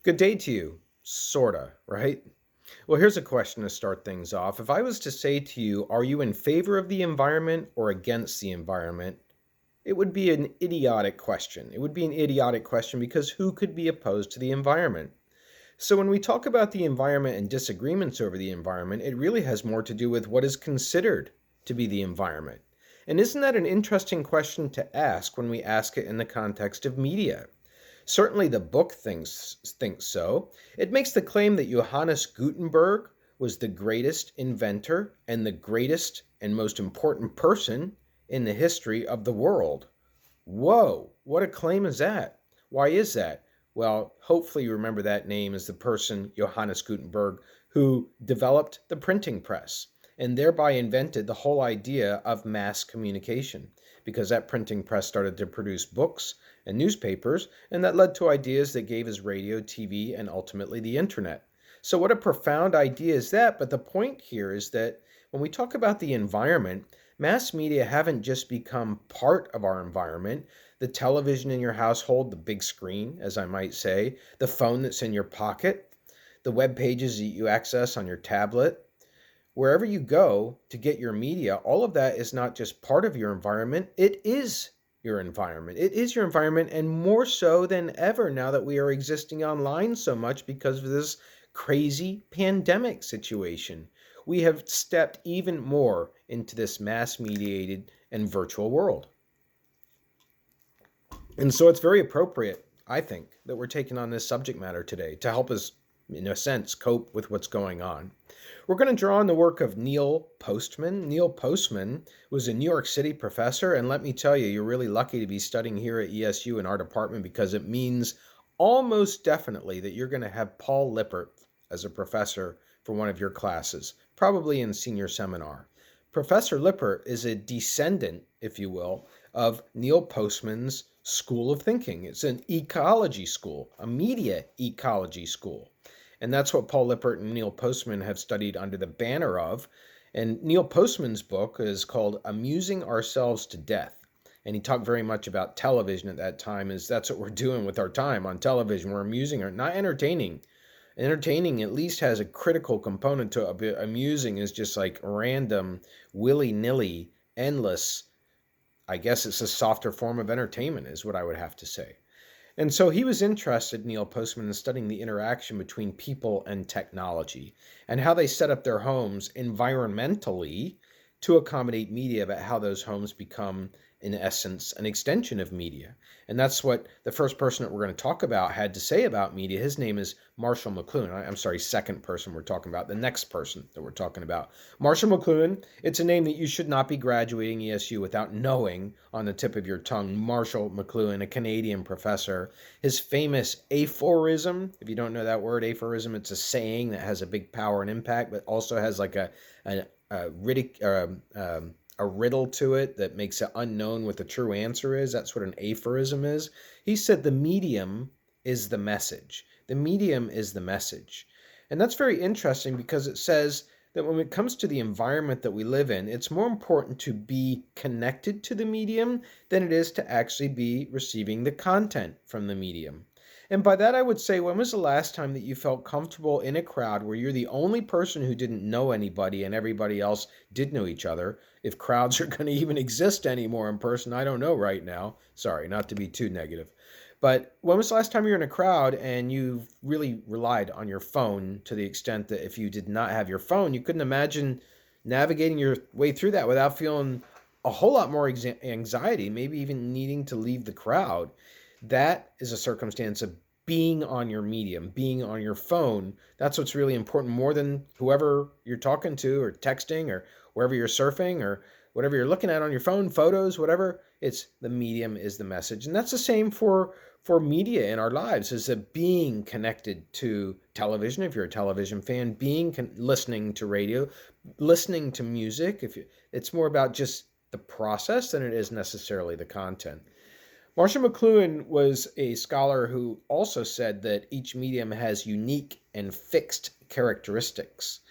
Good day to you. Sorta, right? Well, here's a question to start things off. If I was to say to you, are you in favor of the environment or against the environment? It would be an idiotic question. It would be an idiotic question because who could be opposed to the environment? So, when we talk about the environment and disagreements over the environment, it really has more to do with what is considered to be the environment. And isn't that an interesting question to ask when we ask it in the context of media? Certainly the book thinks so. It makes the claim that Johannes Gutenberg was the greatest inventor and the greatest and most important person in the history of the world. Whoa, what a claim is that? Why is that? Well, hopefully you remember that name as the person, Johannes Gutenberg, who developed the printing press and thereby invented the whole idea of mass communication because that printing press started to produce books and newspapers, and that led to ideas that gave us radio, TV, and ultimately the internet. So, what a profound idea is that? But the point here is that when we talk about the environment, mass media haven't just become part of our environment. The television in your household, the big screen, as I might say, the phone that's in your pocket, the web pages that you access on your tablet, wherever you go to get your media, all of that is not just part of your environment, it is your environment. It is your environment, and more so than ever now that we are existing online so much because of this crazy pandemic situation. We have stepped even more into this mass mediated and virtual world. And so it's very appropriate, I think, that we're taking on this subject matter today to help us, in a sense, cope with what's going on. We're going to draw on the work of Neil Postman. Neil Postman was a New York City professor, and let me tell you, you're really lucky to be studying here at ESU in our department because it means almost definitely that you're going to have Paul Lippert as a professor for one of your classes, probably in senior seminar. Professor Lippert is a descendant, if you will, of Neil Postman's school of thinking. It's an ecology school, a media ecology school. And that's what Paul Lippert and Neil Postman have studied under the banner of. And Neil Postman's book is called Amusing Ourselves to Death. And he talked very much about television at that time, as that's what we're doing with our time on television. We're amusing, or not entertaining. Entertaining at least has a critical component to it. Amusing is just like random, willy-nilly, endless. I guess it's a softer form of entertainment is what I would have to say. And so he was interested, Neil Postman, in studying the interaction between people and technology and how they set up their homes environmentally to accommodate media, but how those homes become, in essence, an extension of media. And that's what the first person that we're going to talk about had to say about media. His name is Marshall McLuhan. I'm sorry, second person we're talking about, the next person that we're talking about. Marshall McLuhan, it's a name that you should not be graduating ESU without knowing on the tip of your tongue. Marshall McLuhan, a Canadian professor. His famous aphorism, if you don't know that word, aphorism, it's a saying that has a big power and impact, but also has like a riddle to it that makes it unknown what the true answer is. That's what an aphorism is. He said the medium is the message. The medium is the message. And that's very interesting because it says that when it comes to the environment that we live in, it's more important to be connected to the medium than it is to actually be receiving the content from the medium. And by that, I would say, when was the last time that you felt comfortable in a crowd where you're the only person who didn't know anybody and everybody else did know each other? If crowds are going to even exist anymore in person, I don't know right now. Sorry, not to be too negative. But when was the last time you were in a crowd and you really relied on your phone to the extent that if you did not have your phone, you couldn't imagine navigating your way through that without feeling a whole lot more anxiety, maybe even needing to leave the crowd? That is a circumstance of being on your medium, being on your phone. That's what's really important, more than whoever you're talking to or texting or wherever you're surfing or whatever you're looking at on your phone, photos, whatever. It's the medium is the message. And that's the same for media in our lives, is that being connected to television, if you're a television fan, listening to radio, listening to music. It's more about just the process than it is necessarily the content. Marshall McLuhan was a scholar who also said that each medium has unique and fixed characteristics,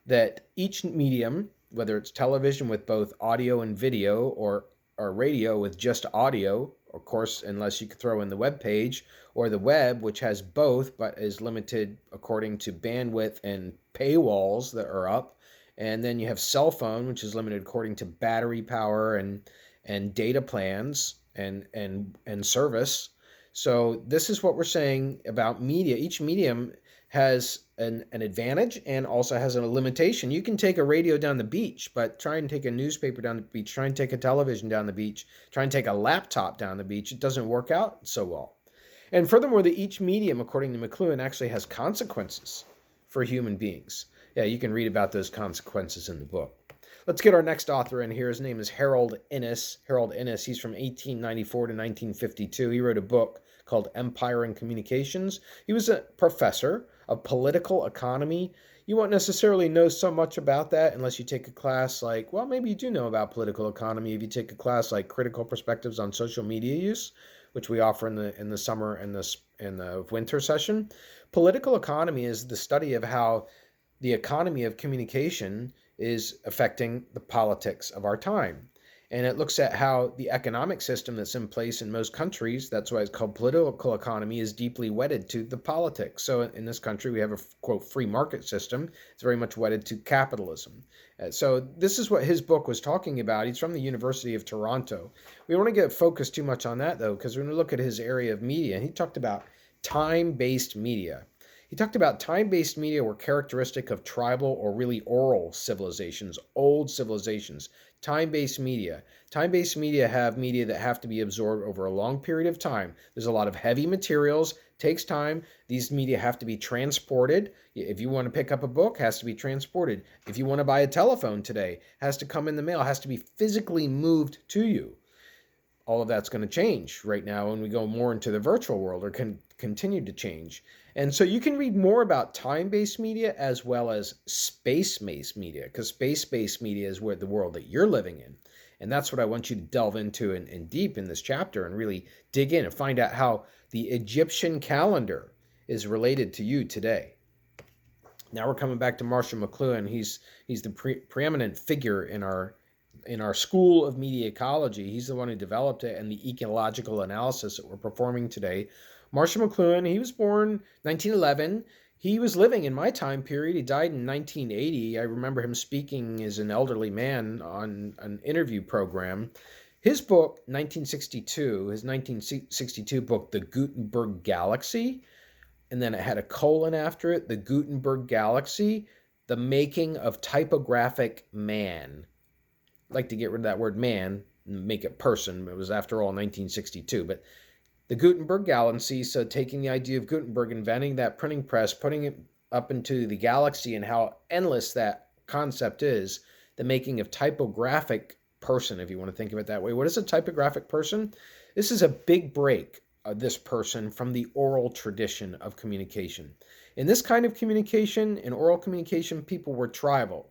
that each medium, whether it's television with both audio and video or radio with just audio of course, unless you could throw in the web page, or the web, which has both but is limited according to bandwidth and paywalls that are up. And then you have cell phone, which is limited according to battery power and data plans and service. So this is what we're saying about media. Each medium has an advantage and also has a limitation. You can take a radio down the beach, but try and take a newspaper down the beach, try and take a television down the beach, try and take a laptop down the beach. It doesn't work out so well. And furthermore, that each medium, according to McLuhan, actually has consequences for human beings. Yeah, you can read about those consequences in the book. Let's get our next author in here. His name is Harold Innis. Harold Innis, he's from 1894 to 1952. He wrote a book called Empire and Communications. He was a professor of political economy. You won't necessarily know so much about that unless you take a class like, well, maybe you do know about political economy if you take a class like Critical Perspectives on Social Media Use, which we offer in the summer and the winter session. Political economy is the study of how the economy of communication is affecting the politics of our time. And it looks at how the economic system that's in place in most countries, that's why it's called political economy, is deeply wedded to the politics. So in this country, we have a, quote, free market system. It's very much wedded to capitalism. So this is what his book was talking about. He's from the University of Toronto. We don't want to get focused too much on that, though, because when we look at his area of media, he talked about time-based media. He talked about time-based media were characteristic of tribal or really oral civilizations, old civilizations. Time-based media. Time-based media have media that have to be absorbed over a long period of time. There's a lot of heavy materials, takes time. These media have to be transported. If you want to pick up a book, it has to be transported. If you want to buy a telephone today, it has to come in the mail, it has to be physically moved to you. All of that's going to change right now when we go more into the virtual world, or can continue to change. And so you can read more about time-based media as well as space-based media, because space-based media is where the world that you're living in. And that's what I want you to delve into in deep in this chapter and really dig in and find out how the Egyptian calendar is related to you today. Now we're coming back to Marshall McLuhan. He's the preeminent figure in our School of Media Ecology. He's the one who developed it and the ecological analysis that we're performing today. Marshall McLuhan, he was born 1911. He was living in my time period. He died in 1980. I remember him speaking as an elderly man on an interview program. His book, 1962, his 1962 book, The Gutenberg Galaxy, and then it had a colon after it, The Gutenberg Galaxy, The Making of Typographic Man. I'd like to get rid of that word man and make it person. It was, after all, 1962. But the Gutenberg Galaxy, so taking the idea of Gutenberg inventing that printing press, putting it up into the galaxy and how endless that concept is, the making of typographic person, if you want to think of it that way. What is a typographic person? This is a big break of this person from the oral tradition of communication. In this kind of communication, in oral communication, people were tribal.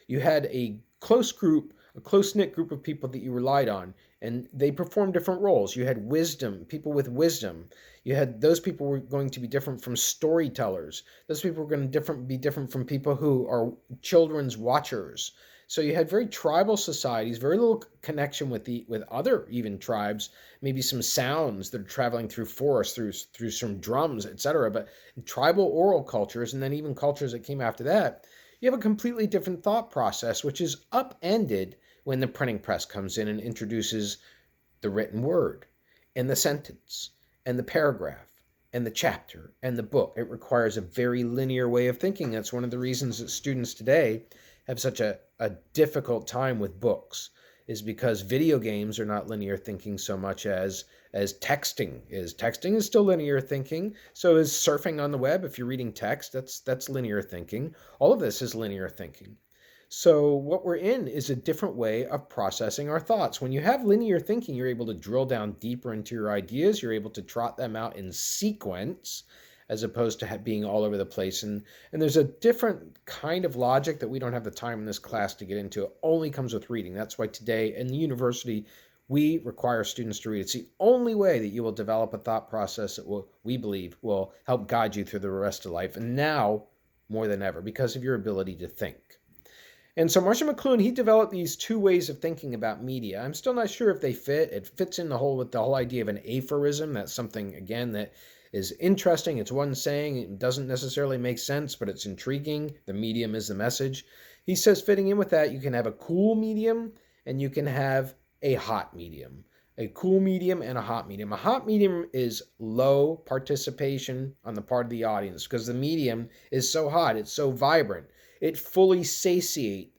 You had a close group, a close-knit group of people that you relied on, and they performed different roles. You had wisdom, people with wisdom. You had those people were going to be different from storytellers. Those people were going to be different from people who are children's watchers. So you had very tribal societies, very little connection with other even tribes, maybe some sounds that are traveling through forests, through some drums, etc. But tribal oral cultures, and then even cultures that came after that, you have a completely different thought process, which is upended when the printing press comes in and introduces the written word and the sentence and the paragraph and the chapter and the book. It requires a very linear way of thinking. That's one of the reasons that students today have such a difficult time with books, is because video games are not linear thinking so much as texting is. Texting is still linear thinking. So is surfing on the web. If you're reading text, that's linear thinking. All of this is linear thinking. So what we're in is a different way of processing our thoughts. When you have linear thinking, you're able to drill down deeper into your ideas. You're able to trot them out in sequence, as opposed to being all over the place. And there's a different kind of logic that we don't have the time in this class to get into. It only comes with reading. That's why today in the university, we require students to read. It's the only way that you will develop a thought process that we believe will help guide you through the rest of life. And now, more than ever, because of your ability to think. And so Marshall McLuhan, he developed these two ways of thinking about media. I'm still not sure if they fit. It fits in the whole with the whole idea of an aphorism. That's something, again, that is interesting. It's one saying. It doesn't necessarily make sense, but it's intriguing. The medium is the message. He says, fitting in with that, you can have a cool medium and you can have a hot medium. A cool medium and a hot medium. A hot medium is low participation on the part of the audience because the medium is so hot, it's so vibrant. It fully satiates,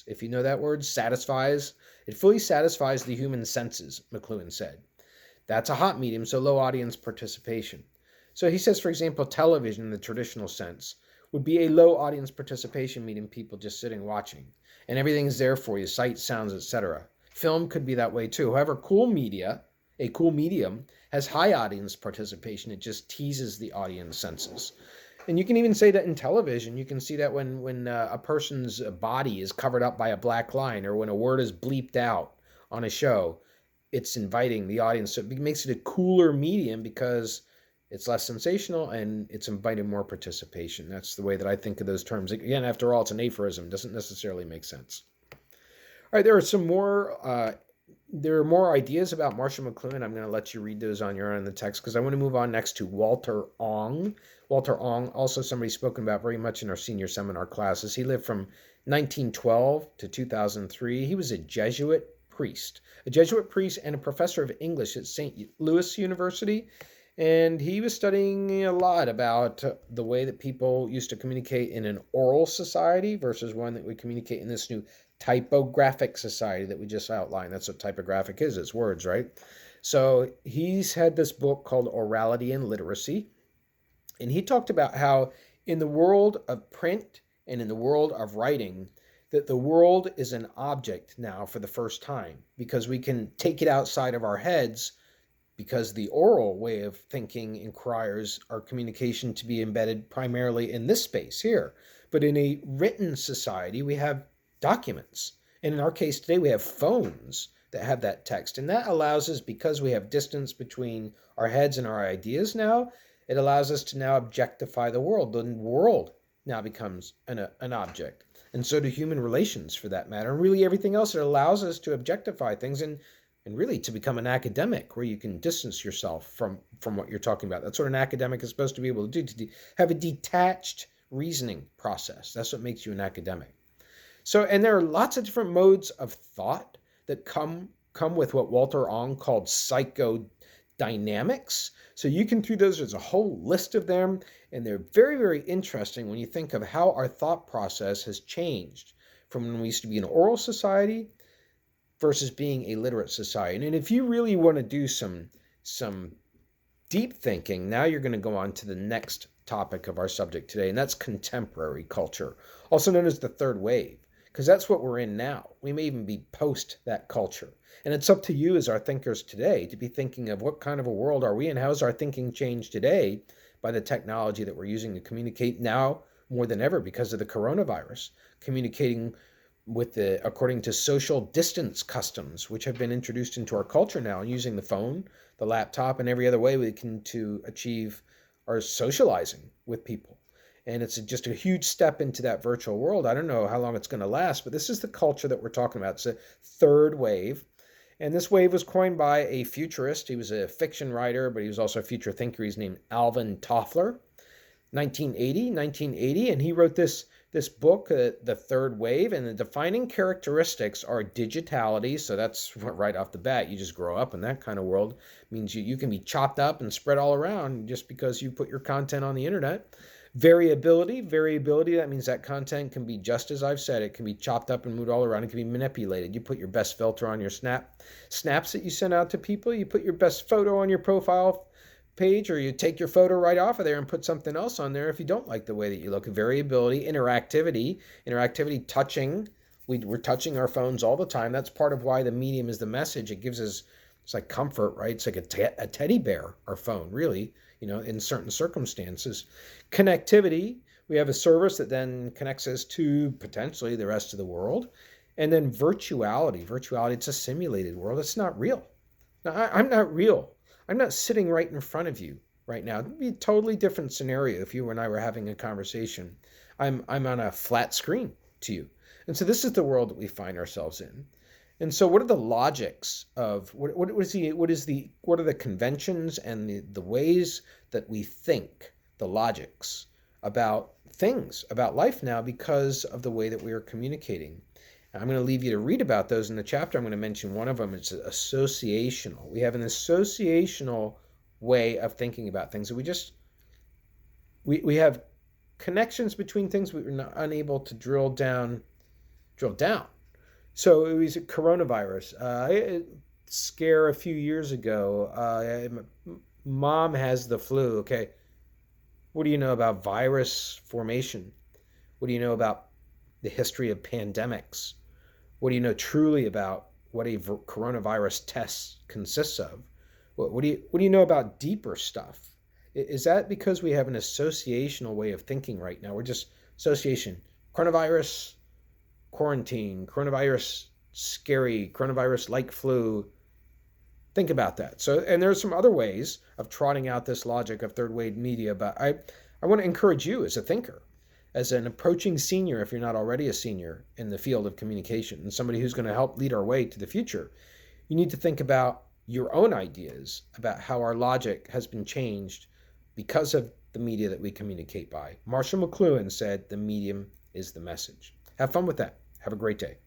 if you know that word, satisfies. It fully satisfies the human senses, McLuhan said. That's a hot medium, so low audience participation. So he says, for example, television in the traditional sense would be a low audience participation medium, people just sitting watching. And everything's there for you, sight, sounds, etc. Film could be that way too. However, a cool medium, has high audience participation. It just teases the audience senses. And you can even say that in television. You can see that when a person's body is covered up by a black line, or when a word is bleeped out on a show, it's inviting the audience. So it makes it a cooler medium because it's less sensational and it's inviting more participation. That's the way that I think of those terms. Again, after all, it's an aphorism. It doesn't necessarily make sense. All right, there are more ideas about Marshall McLuhan. I'm going to let you read those on your own in the text because I want to move on next to Walter Ong. Walter Ong, also somebody spoken about very much in our senior seminar classes. He lived from 1912 to 2003. He was a Jesuit priest and a professor of English at St. Louis University. And he was studying a lot about the way that people used to communicate in an oral society versus one that would communicate in this new typographic society that we just outlined. That's what typographic is. It's words, right? So he's had this book called Orality and Literacy. And he talked about how in the world of print and in the world of writing, that the world is an object now for the first time because we can take it outside of our heads because the oral way of thinking requires our communication to be embedded primarily in this space here. But in a written society, we have documents. And in our case today, we have phones that have that text. And that allows us, because we have distance between our heads and our ideas now, it allows us to now objectify the world. The world now becomes an object. And so do human relations, for that matter. And really everything else, it allows us to objectify things and really to become an academic where you can distance yourself from what you're talking about. That's what an academic is supposed to be able to do, to have a detached reasoning process. That's what makes you an academic. So, and there are lots of different modes of thought that come with what Walter Ong called psychodynamics. So you can through those, there's a whole list of them, and they're very, very interesting when you think of how our thought process has changed from when we used to be an oral society versus being a literate society. And if you really want to do some deep thinking, now you're going to go on to the next topic of our subject today, and that's contemporary culture, also known as the third wave, because that's what we're in now. We may even be post that culture. And it's up to you as our thinkers today to be thinking of what kind of a world are we in? How has our thinking changed today by the technology that we're using to communicate now more than ever because of the coronavirus, communicating according to social distance customs, which have been introduced into our culture now, and using the phone, the laptop, and every other way we can to achieve our socializing with people. And it's just a huge step into that virtual world. I don't know how long it's going to last, but this is the culture that we're talking about. It's a third wave. And this wave was coined by a futurist. He was a fiction writer, but he was also a future thinker. He's named Alvin Toffler, 1980, and he wrote this book, The Third Wave, and the defining characteristics are digitality. So that's right off the bat. You just grow up in that kind of world. It means you can be chopped up and spread all around just because you put your content on the internet. Variability, that means that content can be, just as I've said, it can be chopped up and moved all around. It can be manipulated. You put your best filter on your snaps that you send out to people. You put your best photo on your profile page, or you take your photo right off of there and put something else on there if you don't like the way that you look. Variability, interactivity, touching. We're touching our phones all the time. That's part of why the medium is the message. It gives us, it's like comfort, right? It's like a teddy bear, our phone, really, in certain circumstances. Connectivity, we have a service that then connects us to potentially the rest of the world. And then virtuality, it's a simulated world. It's not real. Now, I'm not real. I'm not sitting right in front of you right now. It would be a totally different scenario if you and I were having a conversation. I'm on a flat screen to you. And so this is the world that we find ourselves in. And so what are the logics of what are the conventions and the ways that we think, the logics about things, about life now because of the way that we are communicating? And I'm going to leave you to read about those in the chapter. I'm going to mention one of them. It's associational. We have an associational way of thinking about things. We have connections between things we were not unable to drill down. So it was a coronavirus. A scare a few years ago. Mom has the flu. Okay, what do you know about virus formation? What do you know about the history of pandemics? What do you know truly about what a coronavirus test consists of? What do you know about deeper stuff? Is that because we have an associational way of thinking right now? We're just association. Coronavirus, quarantine, coronavirus, scary, coronavirus like flu. Think about that. So, and there's some other ways of trotting out this logic of third wave media, but I want to encourage you as a thinker, as an approaching senior, if you're not already a senior in the field of communication, and somebody who's going to help lead our way to the future, you need to think about your own ideas about how our logic has been changed because of the media that we communicate by. Marshall McLuhan said, "The medium is the message." Have fun with that. Have a great day.